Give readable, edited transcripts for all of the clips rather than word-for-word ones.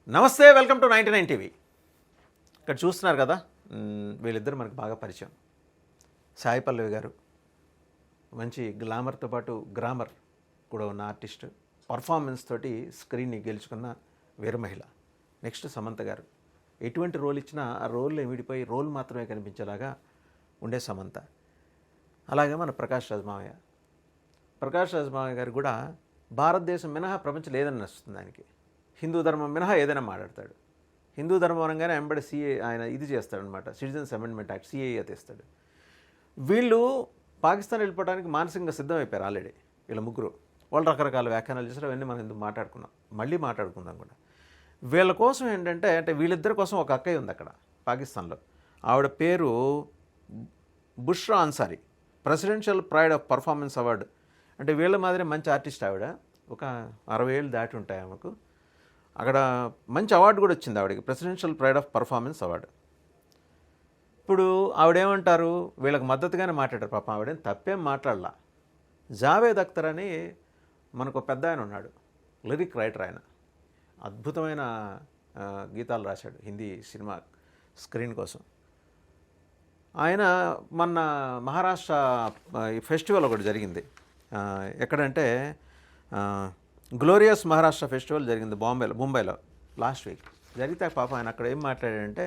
నమస్తే, welcome to 99 TV. ఇక్కడ చూస్తున్నారు కదా, వీళ్ళిద్దరు మనకు బాగా పరిచయం. సాయి పల్లవి గారు మంచి గ్లామర్తో పాటు గ్రామర్ కూడా ఉన్న ఆర్టిస్ట్, పర్ఫార్మెన్స్ తోటి స్క్రీన్ని గెలుచుకున్న వీర మహిళ. నెక్స్ట్ సమంత గారు, ఎటువంటి రోల్ ఇచ్చినా ఆ రోల్లో విడిపోయి రోల్ మాత్రమే కనిపించేలాగా ఉండే సమంత. అలాగే మన ప్రకాష్ రాజ్ మావయ్య గారు కూడా భారతదేశం మినహా ప్రపంచం లేదని నచ్చుతుంది ఆయనకి. హిందూ ధర్మం మినహా ఏదైనా మాట్లాడతాడు. హిందూ ధర్మం అనగానే వెంబడి సిఏ ఆయన ఇది చేస్తాడనమాట, సిటిజన్స్ అమెండ్మెంట్ యాక్ట్ సిఏఏ తెస్తాడు. వీళ్ళు పాకిస్తాన్ వెళ్ళిపోవడానికి మానసికంగా సిద్ధమైపోయారు ఆల్రెడీ. వీళ్ళ ముగ్గురు వాళ్ళు రకరకాల వ్యాఖ్యానాలు చేశారు. అవన్నీ మనం ఎందుకు మళ్ళీ మాట్లాడుకుందాం కూడా. వీళ్ళ కోసం ఏంటంటే వీళ్ళిద్దరి కోసం ఒక అక్కయ్య ఉంది అక్కడ పాకిస్తాన్లో. ఆవిడ పేరు Bushra Ansari, presidential pride of performance award. అంటే వీళ్ళ మాదిరి మంచి ఆర్టిస్ట్ ఆవిడ. ఒక 60 ఏళ్ళు దాటి ఉంటాయి ఆమెకు. అక్కడ మంచి అవార్డు కూడా వచ్చింది ఆవిడకి, presidential pride of performance award. ఇప్పుడు ఆవిడేమంటారు, వీళ్ళకి మద్దతుగానే మాట్లాడారు. పాపం ఆవిడేం తప్పేం మాట్లాడలా. జావేద్ అఖ్తర్ అని మనకు పెద్ద ఆయన ఉన్నాడు, లిరిక్ రైటర్. ఆయన అద్భుతమైన గీతాలు రాశాడు హిందీ సినిమా స్క్రీన్ కోసం. ఆయన మొన్న మహారాష్ట్ర ఫెస్టివల్ ఒకటి జరిగింది. ఎక్కడంటే గ్లోరియస్ మహారాష్ట్ర ఫెస్టివల్ జరిగింది ముంబైలో లాస్ట్ వీక్. జరిగితే పాపం ఆయన అక్కడ ఏం మాట్లాడాడంటే,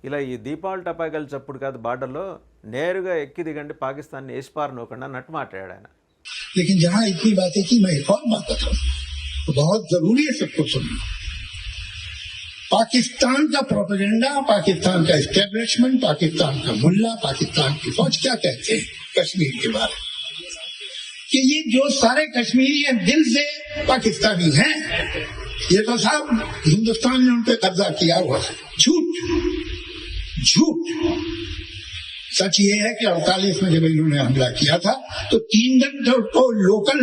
ఇలా ఈ దీపావళి టపాకాయలు చప్పుడు కాదు, బార్డర్లో నేరుగా ఎక్కి దిగండి, పాకిస్తాన్ని ఏసిపారు నోకుండా అన్నట్టు మాట్లాడాడు ఆయన. लेकिन जहां इतनी बातें की, मैं एक और बात बताऊं, तो बहुत जरूरी है सबको सुनना। पाकिस्तान का प्रोपेगेंडा, पाकिस्तान का एस्टेब्लिशमेंट, पाकिस्तान का मुल्ला, पाकिस्तान की फौज क्या कहते हैं कश्मीर के बारे में, कि ये जो सारे कश्मीरी हैं दिल से पाकिस्तानी हैं, ये तो साहब हिंदुस्तान ने उन पर कब्जा किया हुआ है। झूठ। सच ये है कि 48 में जब इन्होंने हमला किया था तो 3 दिन तो लोकल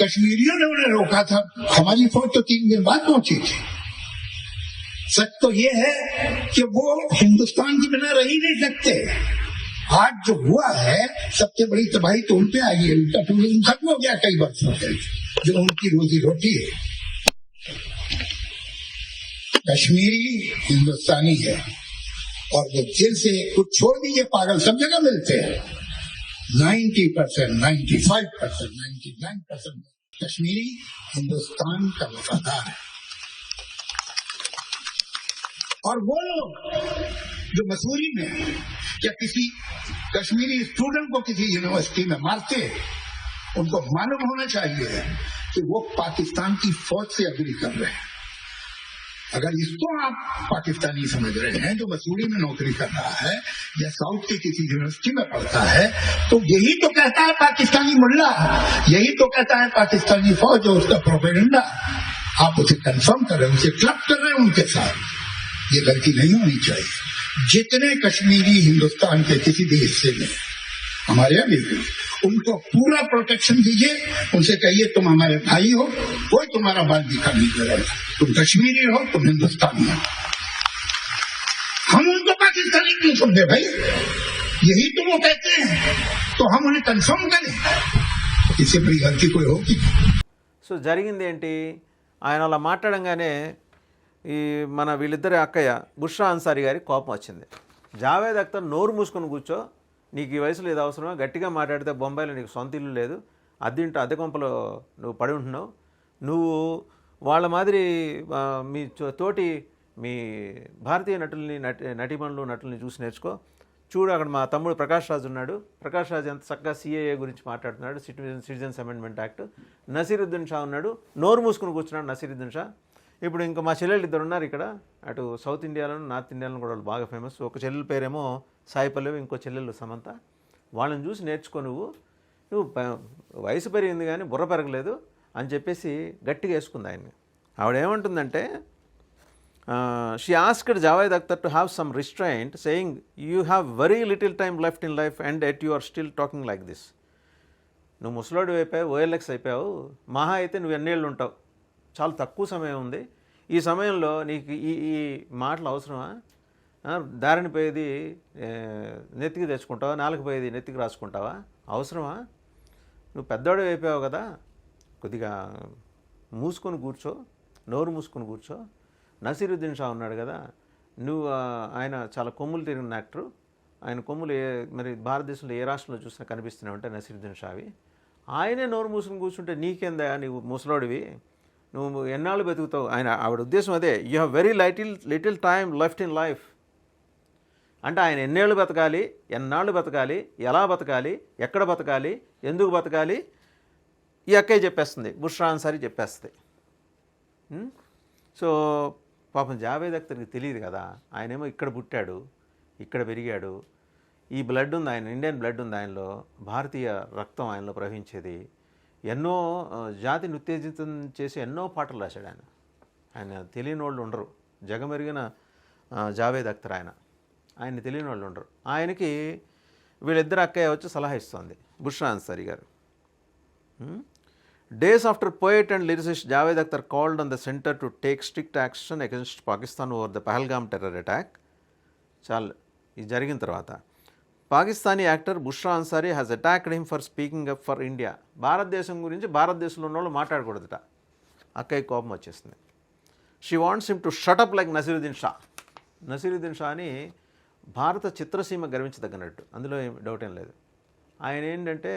कश्मीरियों ने उन्हें रोका था, हमारी फौज तो 3 दिन बाद पहुंची थी। सच तो ये है कि वो हिंदुस्तान के बिना रह ही नहीं सकते। आज जो हुआ है सबसे बड़ी तबाही तो उन पे आई है, उनका टूरिज्म खत्म हो गया कई वर्षों से, जो उनकी रोजी रोटी है। कश्मीरी हिंदुस्तानी है, और जब जेल से कुछ छोड़ दीजिए, पागल सब जगह मिलते हैं। 90%, 95%, 99% कश्मीरी हिंदुस्तान का वफादार है। और वो लोग जो मसूरी में या किसी कश्मीरी स्टूडेंट को किसी यूनिवर्सिटी में मारते, उनको मालूम होना चाहिए कि वो पाकिस्तान की फौज से अग्री कर रहे हैं। अगर इसको आप पाकिस्तानी समझ रहे हैं, जो मसूरी में नौकरी कर रहा है या साउथ की किसी यूनिवर्सिटी में पढ़ता है, तो यही तो कहता है पाकिस्तानी मुल्ला, यही तो कहता है पाकिस्तानी फौज और उसका प्रोपेगेंडा। आप उसे कंफर्म कर रहे हैं, उसे क्लब कर रहे हैं उनके साथ। ये गलती नहीं होनी चाहिए। जितने कश्मीरी हिंदुस्तान के किसी भी हिस्से में हमारे यहाँ भी, उनको पूरा प्रोटेक्शन दीजिए। उनसे कहिए तुम हमारे भाई हो, कोई तुम्हारा बाल दिखा नहीं करेगा, तुम कश्मीरी हो, तुम हिंदुस्तानी हो। हम उनको पाकिस्तानी क्यों समझे भाई? यही तो वो कहते हैं, तो हम उन्हें कंफर्म करें। इससे बड़ी गलती कोई होगी? సో జరిగింది ఏంటి, ఆయన అలా మాట్లాడంగానే ఈ మన వీళ్ళిద్దరి అక్కయ్య బుష్రా అన్సారీ గారికి కోపం వచ్చింది. జావేద్ అఖ్తర్ నోరు మూసుకొని కూర్చో, నీకు ఈ వయసులో ఇది అవసరమా, గట్టిగా మాట్లాడితే బొంబాయిలో నీకు సొంత ఇల్లు లేదు, అద్దె కొంపలో నువ్వు పడి ఉంటున్నావు, నువ్వు వాళ్ళ మాదిరి మీ తోటి మీ భారతీయ నటుల్ని చూసి నేర్చుకో. చూడు, అక్కడ మా తమ్ముడు ప్రకాష్ రాజ్ ఉన్నాడు, ప్రకాష్ రాజ్ ఎంత చక్కగా సిఏఏ గురించి మాట్లాడుతున్నాడు, citizens amendment act. Naseeruddin Shah ఉన్నాడు, నోరు మూసుకుని కూర్చున్నాడు నసీరుద్దీన్ షా. ఇప్పుడు ఇంకా మా చెల్లెళ్ళు ఇద్దరు ఉన్నారు ఇక్కడ, అటు సౌత్ ఇండియాలోను నార్త్ ఇండియాలో కూడా వాళ్ళు బాగా ఫేమస్. ఒక చెల్లెల పేరేమో సాయి పల్లవి, ఇంకో చెల్లెళ్ళు సమంత. వాళ్ళని చూసి నేర్చుకో, నువ్వు వయసు పెరిగింది కానీ బుర్ర పెరగలేదు అని చెప్పేసి గట్టిగా వేసుకుంది ఆయన్ని. ఆవిడేమంటుందంటే, she asked Javed Akhtar to have some restraint, saying you have very little time left in life and yet you are still talking like this. నువ్వు ముసలోడు అయిపోయావు, ఓఎల్ఎక్స్ అయిపోయావు, మహా అయితే నువ్వు ఎన్నేళ్ళు ఉంటావు, చాలా తక్కువ సమయం ఉంది. ఈ సమయంలో నీకు ఈ మాటలు అవసరమా? దారిని పోయేది నెత్తికి తెచ్చుకుంటావా, నాలుగు పోయేది నెత్తికి రాసుకుంటావా? అవసరమా? నువ్వు పెద్దవాడు అయిపోయావు కదా, కొద్దిగా మూసుకొని కూర్చో, నోరు మూసుకొని కూర్చో. నసీరుద్దీన్ షా ఉన్నాడు కదా, నువ్వు ఆయన చాలా కొమ్ములు తిరిగిన యాక్టరు, ఆయన కొమ్ములు మరి భారతదేశంలో ఏ రాష్ట్రంలో చూసినా కనిపిస్తూనే ఉంటాయి నసీరుద్దీన్ షావి. ఆయనే నోరు మూసుకుని కూర్చుంటే నీకేందా, నువ్వు ముసలోడివి, నువ్వు ఎన్నాళ్ళు బతుకుతావు. ఆవిడ ఉద్దేశం అదే, you have very little time left in life. అంటే ఆయన ఎన్నేళ్ళు బతకాలి, ఎన్నాళ్ళు బతకాలి, ఎలా బతకాలి, ఎక్కడ బతకాలి, ఎందుకు బతకాలి, ఈ అక్కయ్య చెప్పేస్తుంది, బుష్రా అన్సారీ చెప్పేస్తుంది. సో పాపం జావేద్ అఖ్తర్కి తెలియదు కదా, ఆయనేమో ఇక్కడ పుట్టాడు, ఇక్కడ పెరిగాడు, ఈ బ్లడ్ ఉంది, ఆయన ఇండియన్ బ్లడ్ ఉంది ఆయనలో, భారతీయ రక్తం ఆయనలో ప్రవహించేది. ఎన్నో జాతిని ఉత్తేజితం చేసి ఎన్నో పాటలు రాశాడు ఆయన. ఆయన తెలియని వాళ్ళు ఉండరు, జగమెరిగిన జావేద్ అఖ్తర్ ఆయన తెలియని వాళ్ళు ఉండరు. ఆయనకి వీళ్ళిద్దరు అక్కయ్య వచ్చి సలహా ఇస్తుంది, బుష్రా అన్సారీ గారు. Days after poet and lyricist Javed Akhtar called on the center to take strict action against Pakistan over the Pahalgam terror attack, ఇది జరిగిన తర్వాత Pakistani actor Bushra Ansari has attacked him for speaking up for India. భారతదేశం గురించి భారతదేశంలో ఉన్న వాళ్ళు మాట్లాడకూడదుట. అక్కయ్య కోపం వచ్చేస్తుంది. She wants him to shut up like Naseeruddin Shah. Naseeruddin షాని భారత చిత్రసీమ గర్వించదగినట్టు, అందులో డౌట్ ఏం లేదు. ఆయన ఏంటంటే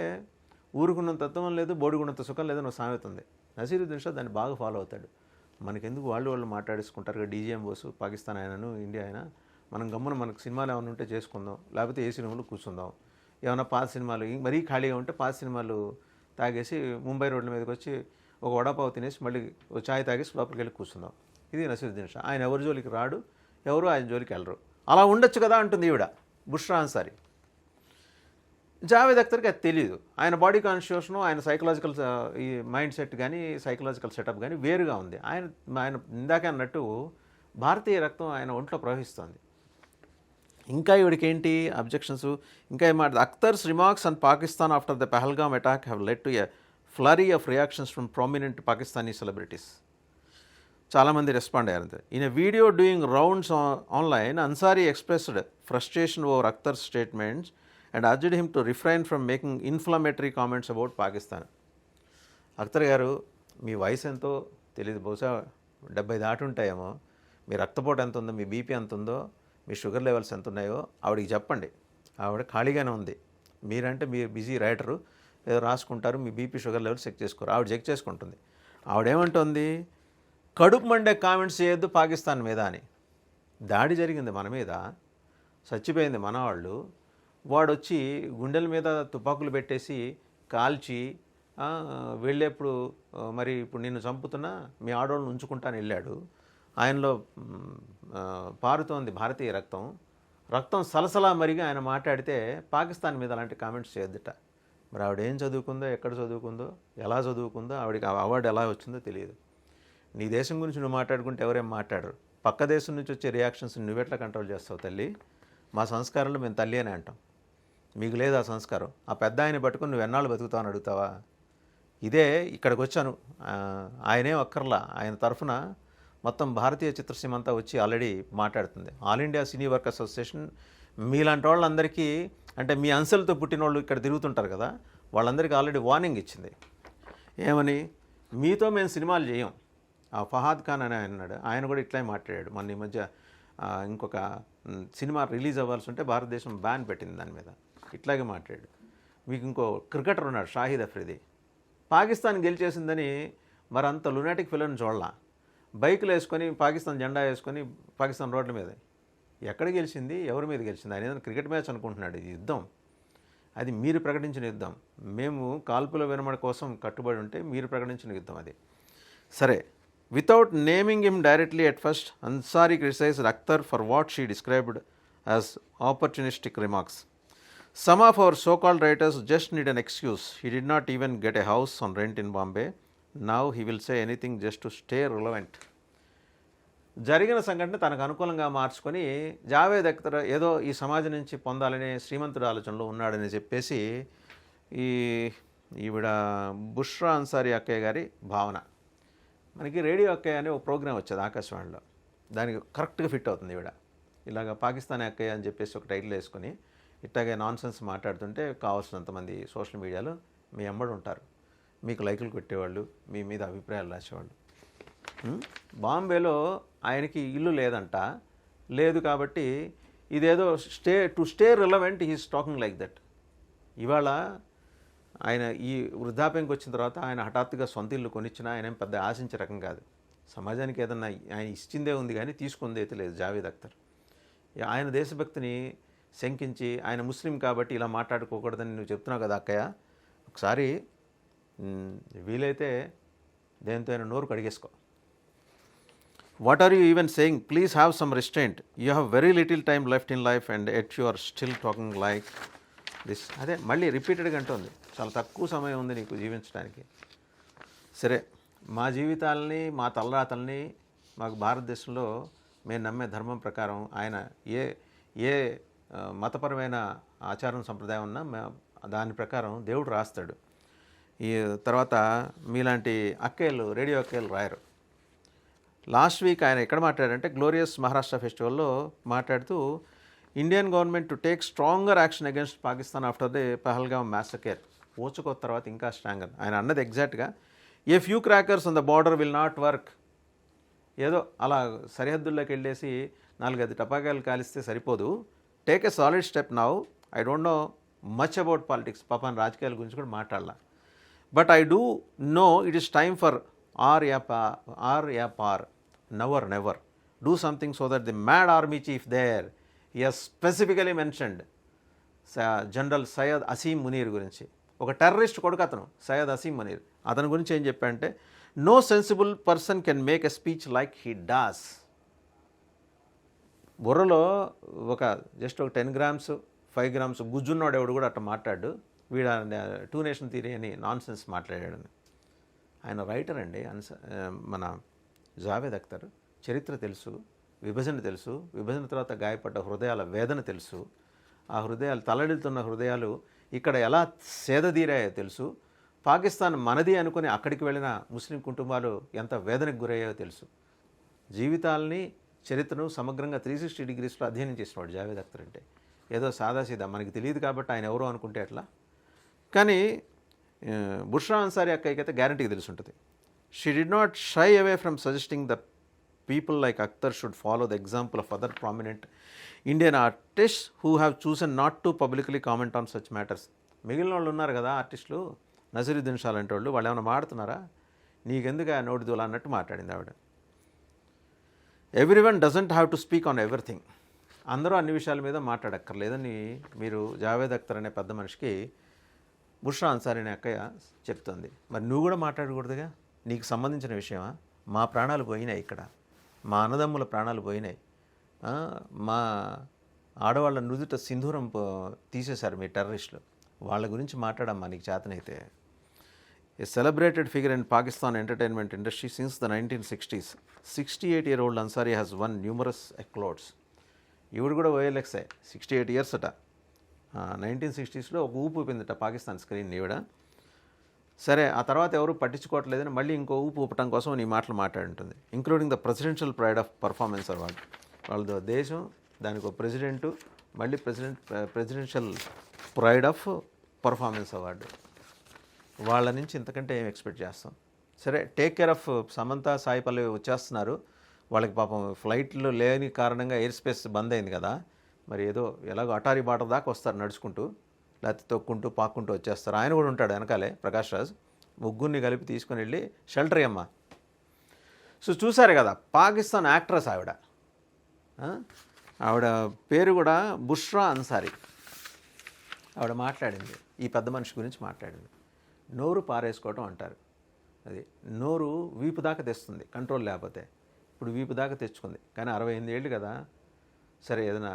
ఊరుకున్నంత తత్వం లేదు, బోడిగున్నంత సుఖం లేదని ఒక సామెత ఉంది. నసీరుద్దీన్ షా దాన్ని బాగా ఫాలో అవుతాడు. మనకెందుకు వాళ్ళు మాట్లాడేసుకుంటారు, డీజీఎం బోసు పాకిస్తాన్ ఆయనను ఇండియా అయినా, మనం గమ్మున మనకు సినిమాలు ఏమైనా ఉంటే చేసుకుందాం, లేకపోతే ఏ సినిమాలు కూర్చుందాం, ఏమైనా పాత సినిమాలు మరీ ఖాళీగా ఉంటే పాత సినిమాలు తాగేసి ముంబై రోడ్ల మీదకి వచ్చి ఒక వడాపావు తినేసి మళ్ళీ ఒక ఛాయ్ తాగేసి లోపలికి వెళ్ళి కూర్చుందాం. ఇది నసీరుద్దీన్ షా. ఆయన ఎవరి జోలికి రాడు, ఎవరు ఆయన జోలికి వెళ్ళరు. అలా ఉండొచ్చు కదా అంటుంది ఈవిడ బుష్రా అన్సారీ. జావేద్ అఖ్తర్కి అది తెలియదు. ఆయన బాడీ కాన్షియస్ను, ఆయన సైకలాజికల్ ఈ మైండ్ సెట్ కానీ సైకలాజికల్ సెటప్ కానీ వేరుగా ఉంది. ఆయన ఇందాక అన్నట్టు భారతీయ రక్తం ఆయన ఒంట్లో ప్రవహిస్తుంది. ఇంకా ఇవిడికి ఏంటి అబ్జెక్షన్స్, ఇంకా ఏమాట, Akhtar's remarks on Pakistan after the Pahalgam attack have led to a flurry of reactions from prominent Pakistani celebrities. చాలామంది రెస్పాండ్ అయ్యారు. In a video doing rounds online, Ansari expressed frustration over Akhtar's statements and urged him to refrain from making inflammatory comments about Pakistan. Akhtar గారు, మీ వయసు ఎంతో తెలియదు, బహుశా 70 దాటి ఉంటాయేమో, మీ రక్తపోటు ఎంత ఉందో, మీ బీపీ ఎంత ఉందో, మీ షుగర్ లెవెల్స్ ఎంత ఉన్నాయో ఆవిడకి చెప్పండి. ఆవిడ ఖాళీగానే ఉంది. మీరంటే మీరు బిజీ రైటరు, ఏదో రాసుకుంటారు, మీ బీపీ షుగర్ లెవెల్స్ చెక్ చేసుకోరు. ఆవిడ చెక్ చేసుకుంటుంది. ఆవిడేమంటుంది, కడుపు మండే కామెంట్స్ చేయొద్దు పాకిస్తాన్ మీద అని. దాడి జరిగింది మన మీద, చచ్చిపోయింది మన వాళ్ళు, వాడొచ్చి గుండెల మీద తుపాకులు పెట్టేసి కాల్చి వెళ్ళేప్పుడు మరి ఇప్పుడు నిన్ను చంపుతున్నా మీ ఆడవాళ్ళని ఉంచుకుంటాను వెళ్ళాడు. ఆయనలో పారుతోంది భారతీయ రక్తం సలసలా మరిగా ఆయన మాట్లాడితే పాకిస్తాన్ మీద అలాంటి కామెంట్స్ చేయొద్దుట. మరి ఆవిడ ఏం చదువుకుందో, ఎక్కడ చదువుకుందో, ఎలా చదువుకుందో, ఆవిడకి అవార్డు ఎలా వచ్చిందో తెలియదు. నీ దేశం గురించి నువ్వు మాట్లాడుకుంటే ఎవరేం మాట్లాడరు. పక్క దేశం నుంచి వచ్చే రియాక్షన్స్ నువ్వెట్లా కంట్రోల్ చేస్తావు తల్లి? మా సంస్కారంలో మేము తల్లి అని అంటాం, మీకు లేదు ఆ సంస్కారం. ఆ పెద్ద ఆయన పట్టుకుని నువ్వు ఎన్నాళ్ళు బతుకుతావు అని అడుగుతావా? ఇదే ఇక్కడికి వచ్చాను, ఆయనే ఒక్కర్లా, ఆయన తరఫున మొత్తం భారతీయ చిత్రసీమ అంతా వచ్చి ఆల్రెడీ మాట్లాడుతుంది. ఆల్ ఇండియా సినీ వర్క్ అసోసియేషన్ మీలాంటి వాళ్ళందరికీ, అంటే మీ అంశాలతో పుట్టిన వాళ్ళు ఇక్కడ తిరుగుతుంటారు కదా, వాళ్ళందరికీ ఆల్రెడీ వార్నింగ్ ఇచ్చింది. ఏమని? మీతో మేము సినిమాలు చేయం. ఆ ఫహాద్ ఖాన్ అని ఆయన అన్నాడు, ఆయన కూడా ఇట్లా మాట్లాడాడు. మొన్న ఈ మధ్య ఇంకొక సినిమా రిలీజ్ అవ్వాల్సి ఉంటే భారతదేశం బ్యాన్ పెట్టింది దాని మీద, ఇట్లాగే మాట్లాడాడు. మీకు ఇంకో క్రికెటర్ ఉన్నాడు షాహిద్ అఫ్రిది, పాకిస్తాన్ గెలిచేసిందని మరంత లునాటిక్ ఫిల్మ్ని చూడాల, బైకులు వేసుకొని పాకిస్తాన్ జెండా వేసుకొని పాకిస్తాన్ రోడ్ల మీద. ఎక్కడ గెలిచింది, ఎవరి మీద గెలిచింది? ఆయన ఏదైనా క్రికెట్ మ్యాచ్ అనుకుంటున్నాడు. ఇది యుద్ధం, అది మీరు ప్రకటించిన యుద్ధం. మేము కాల్పుల విరమణ కోసం కట్టుబడి ఉంటే మీరు ప్రకటించిన యుద్ధం అది. సరే, without naming him directly at first, Ansari criticized Akhtar for what she described as opportunistic remarks. Some of our so-called writers just need an excuse. He did not even get a house on rent in Bombay. Now he will say anything just to stay relevant. జరిగిన సంఘటన తనకు అనుకూలంగా మార్చుకొని జావేద్ అఖ్తర్ ఏదో ఈ సమాజం నుంచి పొందాలనే శ్రీమంతుడు ఆలోచనలో ఉన్నాడని చెప్పేసి ఈవిడ బుష్రా అన్సారీ అక్కయ్య గారి భావన. మనకి రేడియో అక్కయ్య అనే ఒక ప్రోగ్రాం వచ్చేది ఆకాశవాణిలో, దానికి కరెక్ట్గా ఫిట్ అవుతుంది ఈవిడ. ఇలాగ పాకిస్తానీ అక్కయ్య అని చెప్పేసి ఒక టైటిల్ వేసుకొని ఇట్లాగే నాన్ సెన్స్ మాట్లాడుతుంటే కావాల్సినంతమంది సోషల్ మీడియాలో మీ వెంబడి ఉంటారు, మీకు లైకులు కొట్టేవాళ్ళు, మీ మీద అభిప్రాయాలు రాసేవాళ్ళు. బాంబేలో ఆయనకి ఇల్లు లేదంట, లేదు కాబట్టి ఇదేదో to stay relevant he's talking like that. ఇవాళ ఆయన ఈ వృద్ధాప్యంకి వచ్చిన తర్వాత ఆయన హఠాత్తుగా సొంత ఇల్లు కొనిచ్చినా ఆయన ఏం పెద్ద ఆశించే రకం కాదు. సమాజానికి ఏదన్నా ఆయన ఇచ్చిందే ఉంది కానీ తీసుకుంది అయితే లేదు జావేద్ అఖ్తర్. ఆయన దేశభక్తిని శంకించి ఆయన ముస్లిం కాబట్టి ఇలా మాట్లాడుకోకూడదని నువ్వు చెప్తున్నావు కదా అక్కయ్య, ఒకసారి వీలైతే దేంతో అయినా నోరు కడిగేసుకో. What are you even saying? Please have some restraint. You have very little time left in life and yet you are still talking like this. అదే మళ్ళీ రిపీటెడ్గా అంటుంది, చాలా తక్కువ సమయం ఉంది నీకు జీవించడానికి. సరే, మా జీవితాలని మా తలరాతల్ని మాకు భారతదేశంలో మేము నమ్మే ధర్మం ప్రకారం ఆయన ఏ మతపరమైన ఆచారం సంప్రదాయం ఉన్నా దాని ప్రకారం దేవుడు రాస్తాడు. ఈ తర్వాత మీలాంటి అక్కయ్యలు, రేడియో అక్కయ్యలు రాయరు. లాస్ట్ వీక్ ఆయన ఎక్కడ మాట్లాడారంటే గ్లోరియస్ మహారాష్ట్ర ఫెస్టివల్లో మాట్లాడుతూ Indian government to take stronger action against Pakistan after the Pahalgam massacre. ఓచుకో తర్వాత ఇంకా స్ట్రాంగర్. ఆయన అన్నది ఎగ్జాక్ట్గా a few crackers on the border will not work. ఏదో అలా సరిహద్దుల్లోకి వెళ్ళేసి 4-5 టపాకాయలు కాలిస్తే సరిపోదు. Take a solid step now. I don't know much about politics, పాపం రాజకీయాల గురించి కూడా మాట్లాడాల. But I do know it is time for ఆర్ యా పార్, never never do something so that the mad army chief there has specifically mentioned general Syed Asim Munir గురించి. ఒక టెర్రరిస్ట్ కొడుకు అతను, సయ్యద్ అసీం మునీర్. అతని గురించి ఏం చెప్పాడంటే, no sensible person can make a speech like he does. బుర్రలో జస్ట్ ఒక 10 grams 5 grams గుజ్జున్నాడు ఎవడు కూడా అట్లా మాట్లాడు. వీడ 2 నేషన్ థియరీ అని నాన్ సెన్స్ మాట్లాడాడని. ఆయన రైటర్ అండి. మన జావేద్ అఖ్తర్ చరిత్ర తెలుసు, విభజన తెలుసు, విభజన తర్వాత గాయపడ్డ హృదయాల వేదన తెలుసు, ఆ హృదయాలు తల్లడిల్లుతున్న హృదయాలు ఇక్కడ ఎలా సేదదీరాయో తెలుసు, పాకిస్తాన్ మనది అనుకుని అక్కడికి వెళ్ళిన ముస్లిం కుటుంబాలు ఎంత వేదనకు గురయ్యాయో తెలుసు. జీవితాలని, చరిత్రను సమగ్రంగా 360 degreesలో అధ్యయనం చేసినవాడు జావేద్ అఖ్తర్ అంటే. ఏదో సాదాసీదా మనకి తెలియదు కాబట్టి ఆయన ఎవరో అనుకుంటే ఎట్లా. కానీ బుష్రా అన్సారీ అక్కయ్యకైతే గ్యారంటీకి తెలిసి ఉంటుంది. She did not shy away from suggesting the people like Akhtar should follow the example of other prominent Indian artists who have chosen not to publicly comment on such matters. మిగిలిన వాళ్ళు ఉన్నారు కదా ఆర్టిస్టులు, నజరుద్దీన్ షా లాంటి వాళ్ళు, వాళ్ళు ఏమైనా మాడుతున్నారా? నీకెందుకు ఆ నోటి దూల అన్నట్టు మాట్లాడింది ఆవిడ. Everyone doesn't have to speak on everything. అందరూ అన్ని విషయాల మీద మాట్లాడక్కర్లేదని మీరు జావేద్ అఖ్తర్ అనే పెద్ద మనిషికి బుష్రా అన్సారీ అనే అక్కయ్య చెప్తుంది. మరి నువ్వు కూడా మాట్లాడకూడదుగా? నీకు సంబంధించిన విషయమా? మా ప్రాణాలు పోయినాయి, ఇక్కడ మా అన్నదమ్ముల ప్రాణాలు పోయినాయి, మా ఆడవాళ్ళ నుదుట సింధూరం తీసేశారు మీ టెర్రరిస్టులు, వాళ్ళ గురించి మాట్లాడమ్మా నీకు చేతనైతే. A celebrated figure in Pakistan entertainment industry since the 1960s, 68-year-old Ansari has won numerous accolades. ఈవిడ కూడా ఓఎల్ఎక్సే, 68 years అట. 1960sలో ఒక ఊపు ఊపిందట పాకిస్తాన్ స్క్రీన్ ఈవిడ. సరే, ఆ తర్వాత ఎవరు పట్టించుకోవట్లేదని మళ్ళీ ఇంకో ఊపు ఊపటం కోసం నీ మాటలు మాట్లాడుంటుంది. Including the presidential pride of performance award. వాళ్ళ దేశం, దానికి ఒక ప్రెసిడెంటు, మళ్ళీ presidential pride of performance award. వాళ్ళ నుంచి ఇంతకంటే ఏం ఎక్స్పెక్ట్ చేస్తాం? సరే, take care of Samantha, Sai Pallavi వచ్చేస్తున్నారు. వాళ్ళకి పాపం ఫ్లైట్లు లేని కారణంగా ఎయిర్ స్పేస్ బంద్ అయింది కదా. మరి ఏదో ఎలాగో అటారీ బాటర్ దాకా వస్తారు నడుచుకుంటూ, లేకపోతే తొక్కుంటూ పాక్కుంటూ వచ్చేస్తారు. ఆయన కూడా ఉంటాడు వెనకాలే, ప్రకాష్ రాజ్. ముగ్గురిని కలిపి తీసుకుని వెళ్ళి షెల్టర్ అమ్మ. సో చూసారు కదా, పాకిస్తాన్ యాక్ట్రెస్ ఆవిడ. ఆవిడ పేరు కూడా బుష్రా అన్సారీ. ఆవిడ మాట్లాడింది, ఈ పెద్ద మనిషి గురించి మాట్లాడింది. నోరు పారేసుకోవటం అంటారు. అది నోరు వీపు దాకా తెస్తుంది కంట్రోల్ లేకపోతే. ఇప్పుడు వీపు దాకా తెచ్చుకుంది, కానీ 68 ఏళ్ళు కదా. సరే, ఏదైనా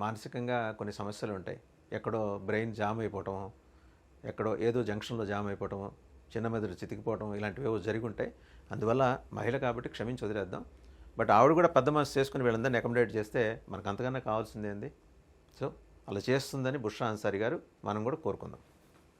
మానసికంగా కొన్ని సమస్యలు ఉంటాయి. ఎక్కడో బ్రెయిన్ జామ్ అయిపోవటం, ఎక్కడో ఏదో జంక్షన్లో జామ్ అయిపోవటం, చిన్న మెదడు చితికిపోవటం, ఇలాంటివి జరిగి ఉంటాయి. అందువల్ల మహిళ కాబట్టి క్షమించి వదిలేద్దాం. బట్ ఆవిడ కూడా పెద్ద మనసు చేసుకుని వీళ్ళందరినీ అకామిడేట్ చేస్తే మనకు అంతకన్నా కావాల్సింది ఏంది? సో అలా చేస్తుందని బుష్రా అన్సారీ గారు మనం కూడా కోరుకుందాం.